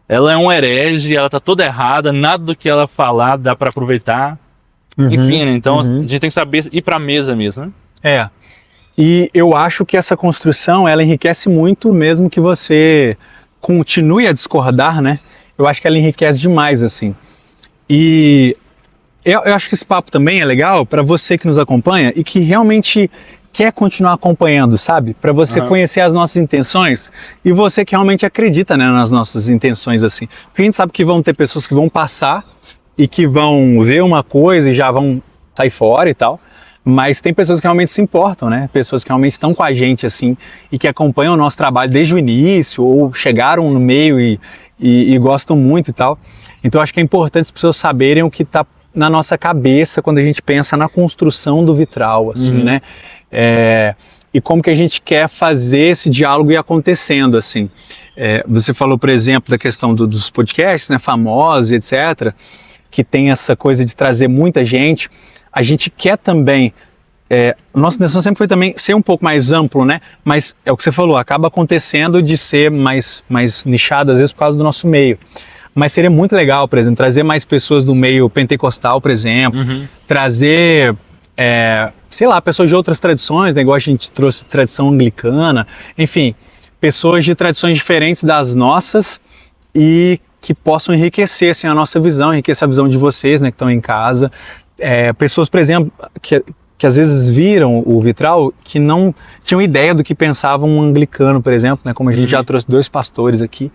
ela é um herege, ela tá toda errada, nada do que ela falar dá para aproveitar. Enfim, né? Então a gente tem que saber ir pra mesa mesmo, né? E eu acho que essa construção, ela enriquece muito mesmo que você continue a discordar, né? Eu acho que ela enriquece demais, assim. E eu acho que esse papo também é legal para você que nos acompanha e que realmente... quer continuar acompanhando, sabe? Para você conhecer as nossas intenções e você que realmente acredita, né, nas nossas intenções, assim. Porque a gente sabe que vão ter pessoas que vão passar e que vão ver uma coisa e já vão sair fora e tal, mas tem pessoas que realmente se importam, né? Pessoas que realmente estão com a gente, assim, e que acompanham o nosso trabalho desde o início ou chegaram no meio e gostam muito e tal. Então acho que é importante as pessoas saberem o que está na nossa cabeça quando a gente pensa na construção do Vitral, assim, né? E como que a gente quer fazer esse diálogo ir acontecendo, assim. Você falou, por exemplo, da questão dos podcasts, né, famosos, etc., que tem essa coisa de trazer muita gente. A gente quer também... nossa intenção sempre foi também ser um pouco mais amplo, né? Mas é o que você falou, acaba acontecendo de ser mais nichado, às vezes, por causa do nosso meio. Mas seria muito legal, por exemplo, trazer mais pessoas do meio pentecostal, por exemplo, trazer, sei lá, pessoas de outras tradições, né, igual a gente trouxe tradição anglicana, enfim, pessoas de tradições diferentes das nossas e que possam enriquecer assim, a nossa visão, enriquecer a visão de vocês, né, que estão em casa. Pessoas, por exemplo, que às vezes viram o Vitral que não tinham ideia do que pensava um anglicano, por exemplo, né, como a gente já trouxe 2 pastores aqui.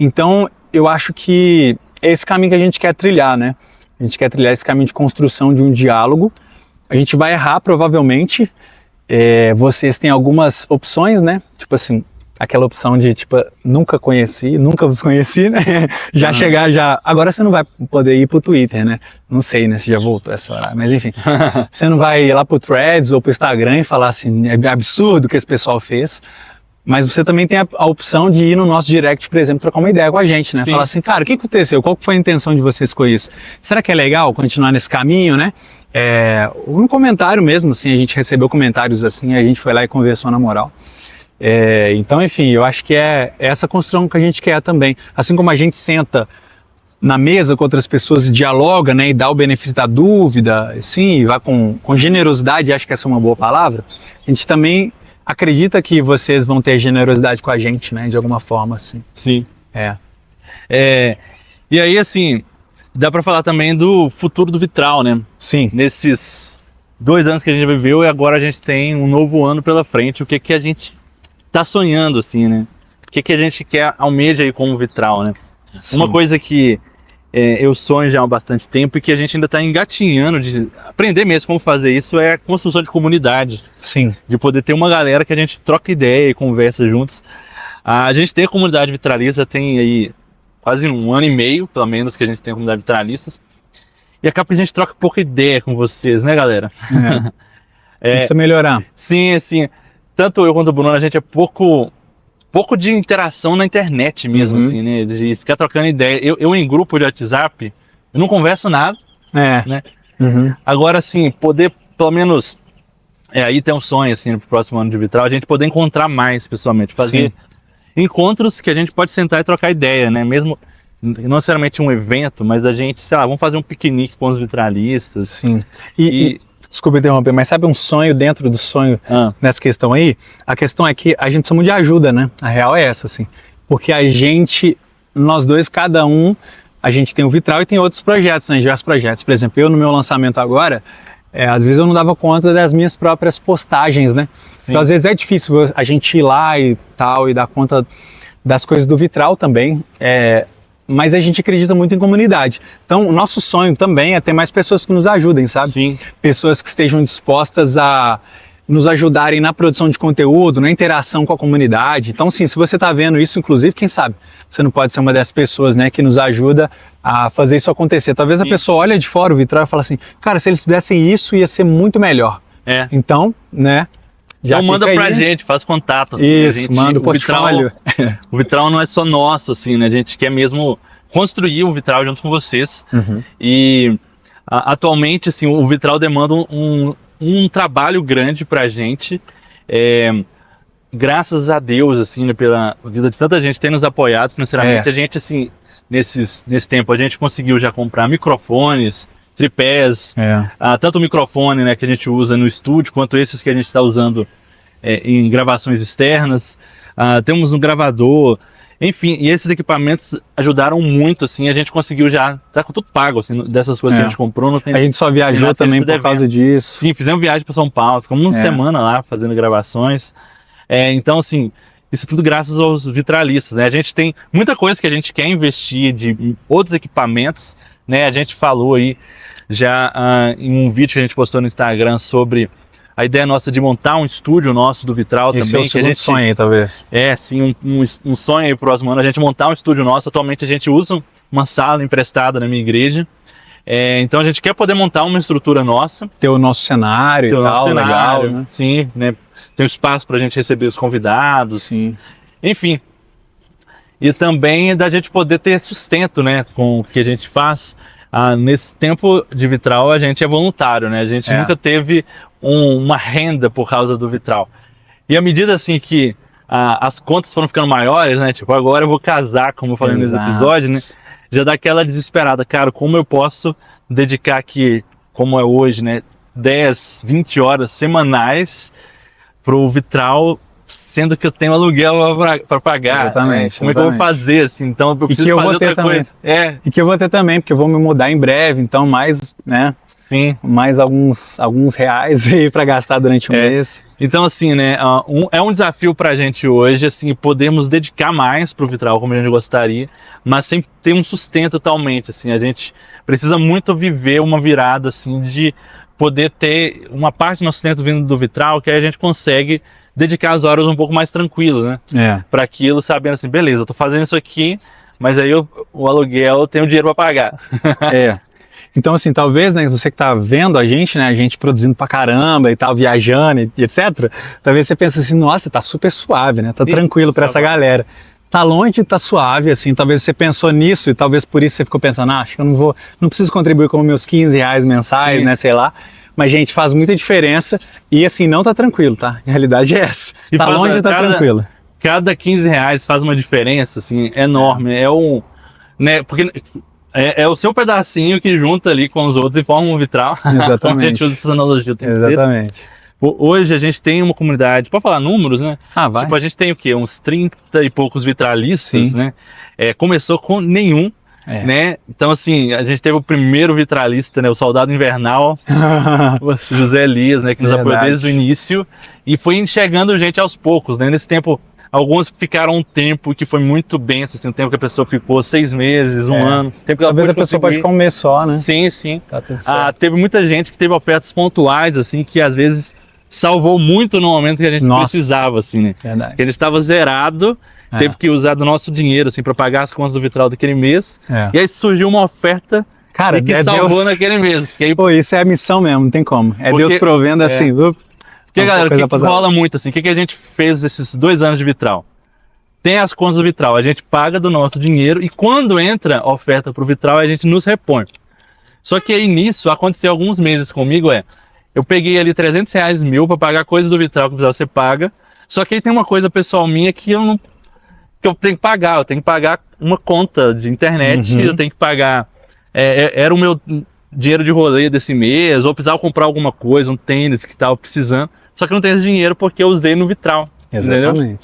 Então, eu acho que é esse caminho que a gente quer trilhar, né? A gente quer trilhar esse caminho de construção de um diálogo. A gente vai errar, provavelmente. Vocês têm algumas opções, né? Tipo assim, aquela opção de, tipo, nunca vos conheci, né? Já chegar, já... Agora você não vai poder ir pro Twitter, né? Não sei, né? Se já voltou essa hora. Mas, enfim. Você não vai ir lá pro Threads ou pro Instagram e falar assim, é absurdo o que esse pessoal fez. Mas você também tem a opção de ir no nosso direct, por exemplo, trocar uma ideia com a gente, né? Sim. Falar assim, cara, o que aconteceu? Qual foi a intenção de vocês com isso? Será que é legal continuar nesse caminho, né? Ou no comentário mesmo, assim, a gente recebeu comentários assim, a gente foi lá e conversou na moral. Então, enfim, eu acho que é essa construção que a gente quer também. Assim como a gente senta na mesa com outras pessoas e dialoga, né? E dá o benefício da dúvida, assim, e vai com generosidade, acho que essa é uma boa palavra. A gente também... acredita que vocês vão ter generosidade com a gente, né? De alguma forma, assim. Sim. E aí, assim, dá pra falar também do futuro do Vitral, né? Sim. Nesses 2 anos que a gente viveu e agora a gente tem um novo ano pela frente. O que a gente tá sonhando, assim, né? O que a gente quer, almeja aí como Vitral, né? Sim. Uma coisa que eu sonho já há bastante tempo e que a gente ainda está engatinhando de aprender mesmo como fazer isso, é a construção de comunidade. Sim. De poder ter uma galera que a gente troca ideia e conversa juntos. A gente tem a comunidade vitralista, tem aí quase 1 ano e meio, pelo menos, que a gente tem a comunidade vitralistas. E acaba que a gente troca pouca ideia com vocês, né, galera? Precisa melhorar. Sim, assim, tanto eu quanto o Bruno, a gente é pouco de interação na internet mesmo, assim, né? De ficar trocando ideia. Eu em grupo de WhatsApp, eu não converso nada, né? Agora, assim, poder, pelo menos, aí tem um sonho, assim, pro próximo ano de Vitral, a gente poder encontrar mais pessoalmente, fazer encontros que a gente pode sentar e trocar ideia, né? Mesmo, não necessariamente um evento, mas a gente, sei lá, vamos fazer um piquenique com os vitralistas. Sim. E desculpa interromper, mas sabe um sonho dentro do sonho nessa questão aí? A questão é que a gente precisa muito de ajuda, né? A real é essa, assim. Porque nós dois, cada um, a gente tem o Vitral e tem outros projetos, né? Diversos projetos. Por exemplo, eu no meu lançamento agora, às vezes eu não dava conta das minhas próprias postagens, né? Sim. Então às vezes é difícil a gente ir lá e tal, e dar conta das coisas do Vitral também. Mas a gente acredita muito em comunidade. Então, o nosso sonho também é ter mais pessoas que nos ajudem, sabe? Sim. Pessoas que estejam dispostas a nos ajudarem na produção de conteúdo, na interação com a comunidade. Então, sim, se você está vendo isso, inclusive, quem sabe você não pode ser uma dessas pessoas, né, que nos ajuda a fazer isso acontecer. Talvez a pessoa olhe de fora o Vitral e fale assim, cara, se eles fizessem isso, ia ser muito melhor. Então, né? Já então manda pra gente, faz contato. Assim, isso, manda o portfólio. O Vitral não é só nosso, assim, né? A gente quer mesmo construir o Vitral junto com vocês. E atualmente, assim, o Vitral demanda um trabalho grande pra gente. Graças a Deus, assim, né, pela vida de tanta gente ter nos apoiado financeiramente. A gente, assim, nesse tempo, a gente conseguiu já comprar microfones, tripés, tanto o microfone, né, que a gente usa no estúdio, quanto esses que a gente está usando em gravações externas. Temos um gravador, enfim, e esses equipamentos ajudaram muito, assim, a gente conseguiu já, tá com tudo pago, assim, dessas coisas que a gente comprou. Não tem, a gente só viajou também por causa disso. Sim, fizemos viagem para São Paulo, ficamos uma semana lá fazendo gravações. Então, assim, isso tudo graças aos vitralistas, né? A gente tem muita coisa que a gente quer investir de outros equipamentos, né? A gente falou aí já em um vídeo que a gente postou no Instagram sobre a ideia nossa de montar um estúdio nosso do Vitral também. Esse é o segundo sonho aí, talvez. Sim, um sonho aí pro próximo ano, a gente montar um estúdio nosso. Atualmente a gente usa uma sala emprestada na minha igreja. Então a gente quer poder montar uma estrutura nossa. Ter o nosso cenário e tal, legal, né? Sim, né? Tem um espaço pra gente receber os convidados. Sim. Enfim. E também da gente poder ter sustento, né, com o que a gente faz. Nesse tempo de Vitral a gente é voluntário, né? A gente nunca teve uma renda por causa do Vitral. E à medida assim que as contas foram ficando maiores, né? Tipo, agora eu vou casar, como eu falei nesse episódio, né? Já dá aquela desesperada, cara, como eu posso dedicar aqui, como é hoje, né? 10, 20 horas semanais pro Vitral, sendo que eu tenho aluguel para pagar. Exatamente. Como é que eu vou fazer, assim? Então eu preciso fazer outra coisa. E que eu vou ter também, porque eu vou me mudar em breve, então mais, né? Sim. Mais alguns reais aí para gastar durante o mês. Então, assim, né? É um desafio pra gente hoje, assim, podermos dedicar mais pro Vitral, como a gente gostaria, mas sem ter um sustento totalmente, assim. A gente precisa muito viver uma virada, assim, de poder ter uma parte do nosso sustento vindo do Vitral, que aí a gente consegue dedicar as horas um pouco mais tranquilo, né? Para aquilo, sabendo assim, beleza, eu tô fazendo isso aqui, mas aí o aluguel eu tenho dinheiro para pagar. Então, assim, talvez, né, você que tá vendo a gente, né, a gente produzindo pra caramba e tal, viajando e etc, talvez você pense assim, nossa, tá super suave, né, tá tranquilo pra essa galera. Tá longe, tá suave, assim, talvez você pensou nisso e talvez por isso você ficou pensando, acho que eu não preciso contribuir com meus 15 reais mensais, né, sei lá. Mas, gente, faz muita diferença e, assim, não tá tranquilo, tá? A realidade é essa. E tá longe e tá tranquilo. Cada 15 reais faz uma diferença, assim, enorme. Né, porque é o seu pedacinho que junta ali com os outros e forma um Vitral. Exatamente. A gente usa essa analogia. Exatamente. Hoje a gente tem uma comunidade, pode falar números, né? Vai. Tipo, a gente tem o quê? Uns 30 e poucos vitralistas, né? Começou com nenhum. Né? Então, assim, a gente teve o primeiro vitralista, né? O Soldado Invernal, o José Elias, né? Que nos apoiou desde o início e foi enxergando gente aos poucos, né? Nesse tempo, Alguns ficaram um tempo que foi muito bem, assim, um tempo que a pessoa ficou 6 meses, um ano. Tempo que ela Talvez a pessoa pode ficar um mês só, né? Sim, sim. Tá tudo certo. Teve muita gente que teve ofertas pontuais, assim, que às vezes salvou muito no momento que a gente precisava, assim, né? Verdade. Ele estava zerado, teve que usar do nosso dinheiro, assim, para pagar as contas do vitral daquele mês. E aí surgiu uma oferta, cara, que salvou Deus... naquele mês. Que aí... Pô, isso é a missão mesmo, não tem como. É Deus provendo assim. Porque, galera, o que rola muito, assim, o que a gente fez esses 2 anos de vitral? Tem as contas do vitral, a gente paga do nosso dinheiro e quando entra a oferta pro vitral, a gente nos repõe. Só que aí nisso, aconteceu alguns meses comigo, eu peguei ali R$300 mil para pagar coisas do vitral que você paga, só que aí tem uma coisa pessoal minha que eu tenho que pagar, eu tenho que pagar uma conta de internet, eu tenho que pagar, era o meu dinheiro de rolê desse mês, ou precisava comprar alguma coisa, um tênis que tava precisando, só que eu não tenho esse dinheiro porque eu usei no vitral. Exatamente. Entendeu?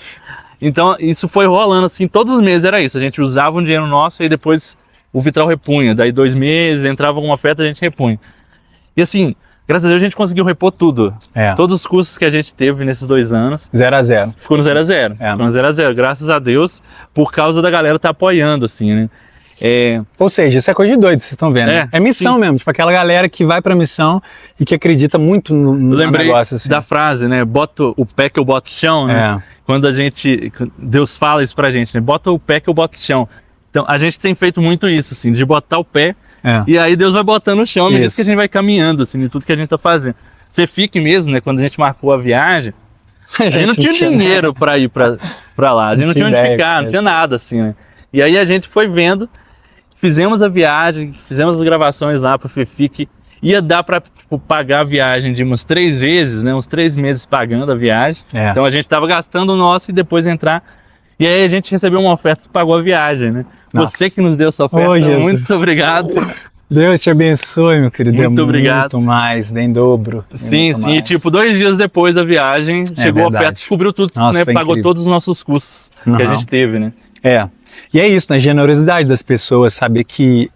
Então, isso foi rolando assim, todos os meses era isso. A gente usava um dinheiro nosso e depois o vitral repunha. Daí 2 meses, entrava alguma oferta, a gente repunha. E assim, graças a Deus a gente conseguiu repor tudo. Todos os custos que a gente teve nesses 2 anos. 0 a 0. Ficou no 0 a 0. Ficou no 0 a 0, graças a Deus, por causa da galera tá apoiando, assim, né? Ou seja, isso é coisa de doido, vocês estão vendo. É missão mesmo, tipo aquela galera que vai pra missão e que acredita muito no negócio. Assim. Da frase, né? Bota o pé que eu boto o chão, né? Quando Deus fala isso pra gente, né? Bota o pé que eu boto o chão. Então, a gente tem feito muito isso, assim, de botar o pé e aí Deus vai botando o chão, à medida que a gente vai caminhando, assim, de tudo que a gente tá fazendo. FEFIC mesmo, né? Quando a gente marcou a viagem, a gente não tinha dinheiro pra ir pra lá, a gente não tinha onde ficar, não tinha nada, assim, né? E aí a gente foi vendo, fizemos a viagem, fizemos as gravações lá pro FEFIC, ia dar pra pagar a viagem de umas 3 vezes, né? Uns 3 meses pagando a viagem. Então a gente tava gastando o nosso e depois entrar. E aí a gente recebeu uma oferta que pagou a viagem, né? Nossa. Você que nos deu essa oferta, muito obrigado. Deus te abençoe, meu querido. Muito obrigado. Muito mais, nem dobro. Sim, sim. E tipo, 2 dias depois da viagem, chegou a oferta, descobriu tudo, nossa, né? Pagou todos os nossos custos que a gente teve, né? E é isso, né? Generosidade das pessoas, saber que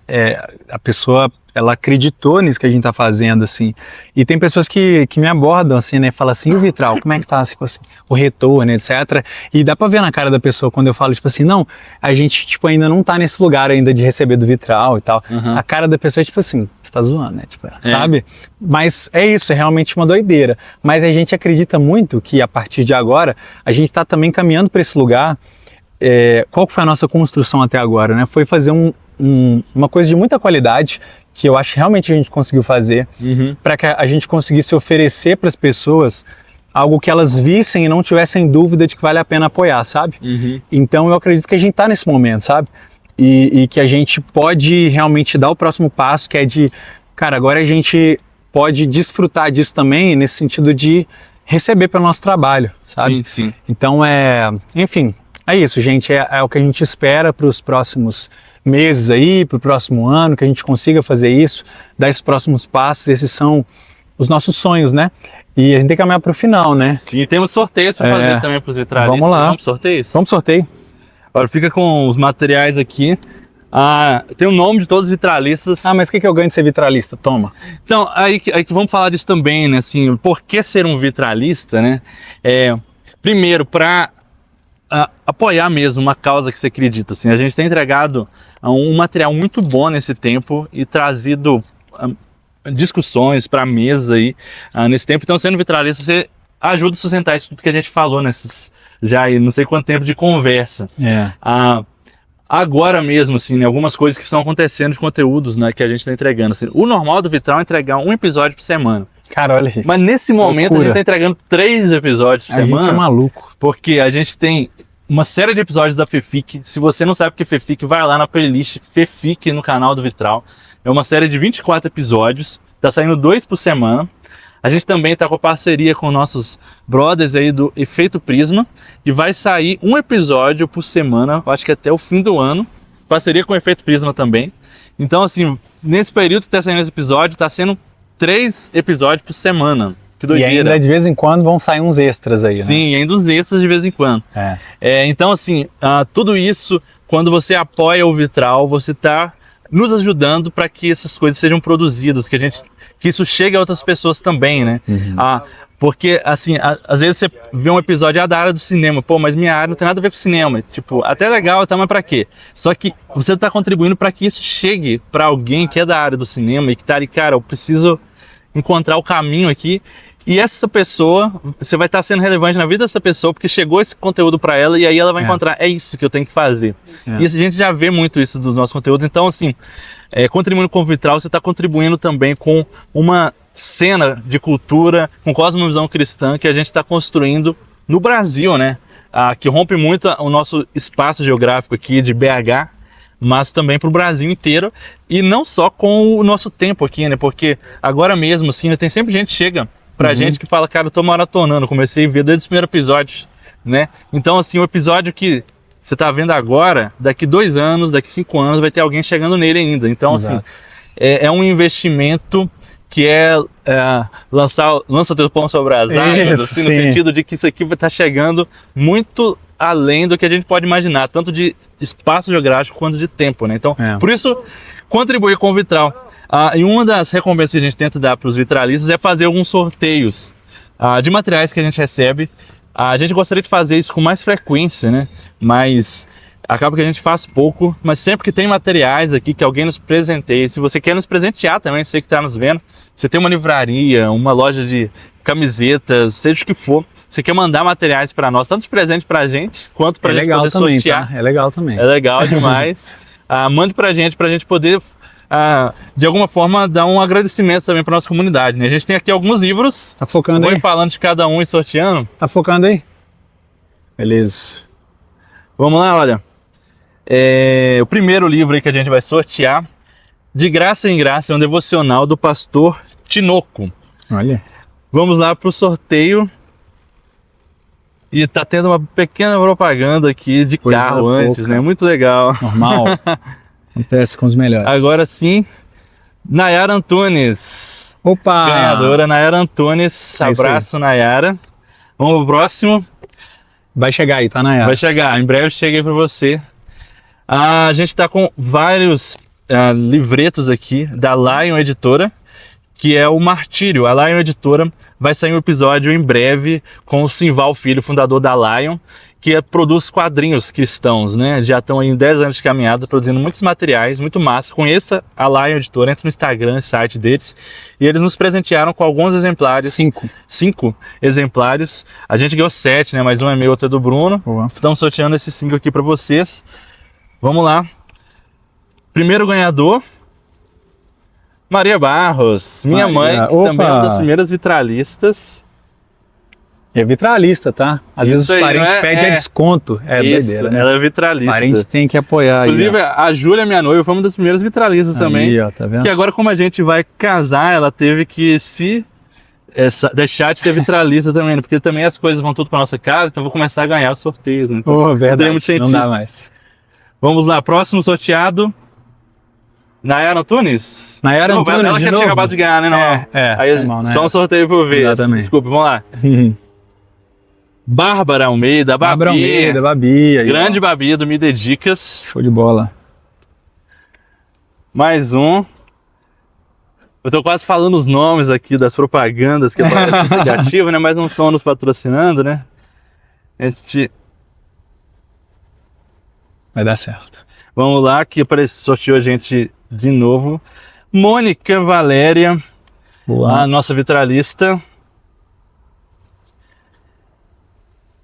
a pessoa, ela acreditou nisso que a gente tá fazendo, assim. E tem pessoas que me abordam, assim, né? Falam assim, o vitral, como é que tá, tipo assim, o retorno, etc. E dá pra ver na cara da pessoa quando eu falo, tipo assim, não, a gente, tipo, ainda não tá nesse lugar ainda de receber do vitral e tal. A cara da pessoa é tipo assim, você tá zoando, né? Tipo, sabe? Mas é isso, é realmente uma doideira. Mas a gente acredita muito que a partir de agora, a gente tá também caminhando pra esse lugar. Qual que foi a nossa construção até agora, né? Foi fazer uma coisa de muita qualidade, que eu acho que realmente a gente conseguiu fazer, para que a gente conseguisse oferecer para as pessoas algo que elas vissem e não tivessem dúvida de que vale a pena apoiar, sabe? Então eu acredito que a gente está nesse momento, sabe? E que a gente pode realmente dar o próximo passo, que é de, cara, agora a gente pode desfrutar disso também, nesse sentido de receber pelo nosso trabalho, sabe? Sim. Então enfim, é isso, gente, é o que a gente espera para os próximos meses aí, para o próximo ano, que a gente consiga fazer isso, dar esses próximos passos. Esses são os nossos sonhos, né? E a gente tem que caminhar para o final, né? Sim, temos sorteios para fazer também para os vitralistas. Vamos lá. Vamos sorteios? Vamos sorteio. Olha, fica com os materiais aqui. Tem o nome de todos os vitralistas. Mas o que eu ganho de ser vitralista? Toma. Então, aí que vamos falar disso também, né? Assim, por que ser um vitralista, né? Primeiro, para apoiar mesmo uma causa que você acredita, assim. A gente tem entregado um material muito bom nesse tempo e trazido discussões para a mesa aí nesse tempo. Então, sendo vitralista, você ajuda a sustentar isso tudo que a gente falou nesses já aí não sei quanto tempo de conversa. Agora mesmo, assim, né, algumas coisas que estão acontecendo de conteúdos, né, que a gente está entregando. Assim, o normal do vitral é entregar um episódio por semana. Cara, olha isso. Mas nesse momento a gente está entregando 3 episódios por semana. A gente é maluco. Porque a gente tem uma série de episódios da FEFIC. Se você não sabe o que é FEFIC, vai lá na playlist FEFIC no canal do Vitral. É uma série de 24 episódios. Tá saindo 2 por semana. A gente também tá com a parceria com nossos brothers aí do Efeito Prisma. E vai sair um episódio por semana, acho que até o fim do ano. Parceria com o Efeito Prisma também. Então, assim, nesse período que tá saindo esse episódio, tá sendo 3 episódios por semana. Que doideira. E ainda de vez em quando vão sair uns extras aí, né? Sim, ainda uns extras de vez em quando. Então, assim, tudo isso, quando você apoia o Vitral, você tá nos ajudando para que essas coisas sejam produzidas, que isso chegue a outras pessoas também, né? Porque, assim, às vezes você vê um episódio da área do cinema, pô, mas minha área não tem nada a ver com cinema. Tipo, até legal, tá, mas pra quê? Só que você tá contribuindo para que isso chegue para alguém que é da área do cinema e que tá ali, cara, eu preciso encontrar o caminho aqui. E essa pessoa, você vai estar sendo relevante na vida dessa pessoa, porque chegou esse conteúdo para ela e aí ela vai encontrar, é isso que eu tenho que fazer. E a gente já vê muito isso dos nossos conteúdos. Então, assim, contribuindo com o Vitral, você está contribuindo também com uma cena de cultura, com cosmovisão cristã que a gente está construindo no Brasil, né? Que rompe muito o nosso espaço geográfico aqui de BH, mas também para o Brasil inteiro, e não só com o nosso tempo aqui, né? Porque agora mesmo, assim, tem sempre gente que chega pra gente que fala, cara, eu tô maratonando, comecei a ver desde o primeiro episódio, né? Então, assim, o episódio que você tá vendo agora, daqui 2 anos, daqui 5 anos, vai ter alguém chegando nele ainda. Então, assim, é um investimento que lança o teu pão sobre as águas, assim, no sentido de que isso aqui vai estar chegando muito além do que a gente pode imaginar, tanto de espaço geográfico quanto de tempo, né? Então, por isso, contribuir com o Vitral. E uma das recompensas que a gente tenta dar para os vitralistas é fazer alguns sorteios de materiais que a gente recebe. A gente gostaria de fazer isso com mais frequência, né? Mas acaba que a gente faz pouco, mas sempre que tem materiais aqui que alguém nos presenteie, se você quer nos presentear também, você que está nos vendo, você tem uma livraria, uma loja de camisetas, seja o que for, você quer mandar materiais para nós, tanto de presente para a gente, quanto para a gente poder também, sortear. tá? É legal também. É legal demais. Mande para a gente poder, de alguma forma, dar um agradecimento também para nossa comunidade, né? A gente tem aqui alguns livros. Tá focando aí? Vou falando de cada um e sorteando. Tá focando aí? Beleza. Vamos lá, olha. O primeiro livro aí que a gente vai sortear, De Graça em Graça, é um devocional do pastor Tinoco. Olha. Vamos lá pro sorteio. E tá tendo uma pequena propaganda aqui de carro antes, né? Muito legal. Normal. Acontece com os melhores. Agora sim, Nayara Antunes. Opa! Ganhadora, Nayara Antunes. Abraço, Nayara. Vamos pro próximo. Vai chegar aí, tá, Nayara? Vai chegar, em breve chega aí pra você. A gente tá com vários livretos aqui da Lion Editora, que é o Martírio. A Lion Editora vai sair um episódio em breve com o Simval Filho, fundador da Lion, que produz quadrinhos cristãos, né? Já estão aí em 10 anos de caminhada, produzindo muitos materiais, muito massa. Conheça a Lion Editora, entra no Instagram, site deles, e eles nos presentearam com alguns exemplares. 5 exemplares. A gente ganhou 7, né? Mais um é meu, outro é do Bruno. Boa. Estamos sorteando esses 5 aqui para vocês. Vamos lá. Primeiro ganhador, Maria Barros, minha mãe, que também é uma das primeiras vitralistas. É vitralista, tá? Às vezes os parentes pedem desconto. É doideira, né? Ela é vitralista. Parentes têm que apoiar. Inclusive, a Júlia, minha noiva, foi uma das primeiras vitralistas também. Ó, tá vendo? Que agora, como a gente vai casar, ela teve que deixar de ser vitralista também, né? Porque também as coisas vão tudo pra nossa casa, então eu vou começar a ganhar os sorteios, né? Então, verdade, não dá mais. Vamos lá, próximo sorteado. Nayara Antunes? Nayara Antunes, ela quer chegar de ganhar, né? Não. Aí, mal, né? Só um sorteio por vez. Exatamente. Desculpa, vamos lá. Bárbara Almeida, Babi. Bárbara Almeida, Babi. Aí, grande Babi do Me Dedicas. Show de bola. Mais um. Eu tô quase falando os nomes aqui das propagandas que aparecem no aplicativo, né? Mas não estão nos patrocinando, né? A gente... Vai dar certo. Vamos lá, que sorteou a gente de novo. Mônica Valéria, boa. A nossa vitralista.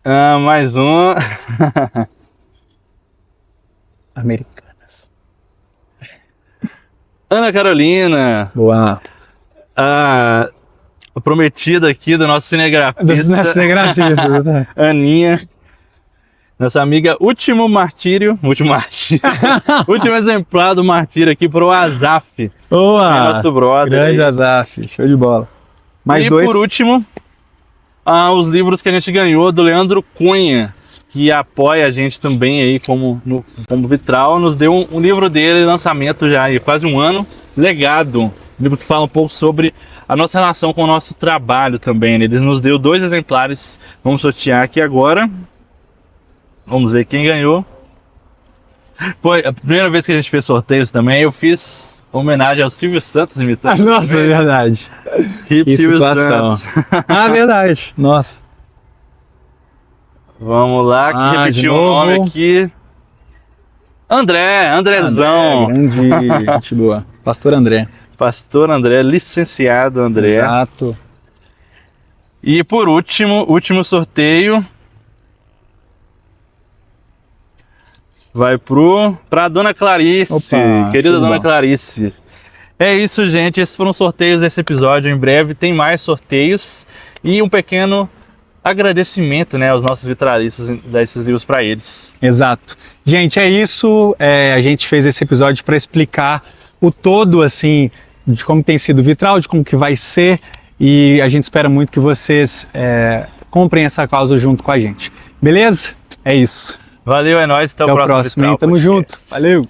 Mais um. Americanas. Ana Carolina. Boa. A prometida aqui do nosso cinegrafista. Cinegrafista. Aninha. Nossa amiga, último exemplar do Martírio aqui pro Azaf. Boa! Nosso brother. Grande Azaf, show de bola. Mais dois. E por último, os livros que a gente ganhou do Leandro Cunha, que apoia a gente também aí como vitral, nos deu um livro dele, lançamento já há quase um ano, Legado. Um livro que fala um pouco sobre a nossa relação com o nosso trabalho também, né? Ele nos deu 2 exemplares, vamos sortear aqui agora. Vamos ver quem ganhou. Foi a primeira vez que a gente fez sorteios também, eu fiz homenagem ao Silvio Santos imitando. Nossa, é verdade. Hip Que Silvio situação. Santos. Ah, verdade. Nossa. Vamos lá, que repetir o nome aqui. Andrezão. André, grande, gente boa. Pastor André. Pastor André, licenciado André. Exato. E por último sorteio. Vai pra Dona Clarice. Opa, Querida Dona Clarice. É isso, gente. Esses foram os sorteios desse episódio. Em breve tem mais sorteios. E um pequeno agradecimento, né, aos nossos vitralistas, dar esses livros para eles. Exato. Gente, é isso. A gente fez esse episódio para explicar o todo, assim, de como tem sido o vitral, de como que vai ser. E a gente espera muito que vocês comprem essa causa junto com a gente. Beleza? É isso. Valeu, é nóis. Até o próximo Vitral. Tamo junto. Valeu!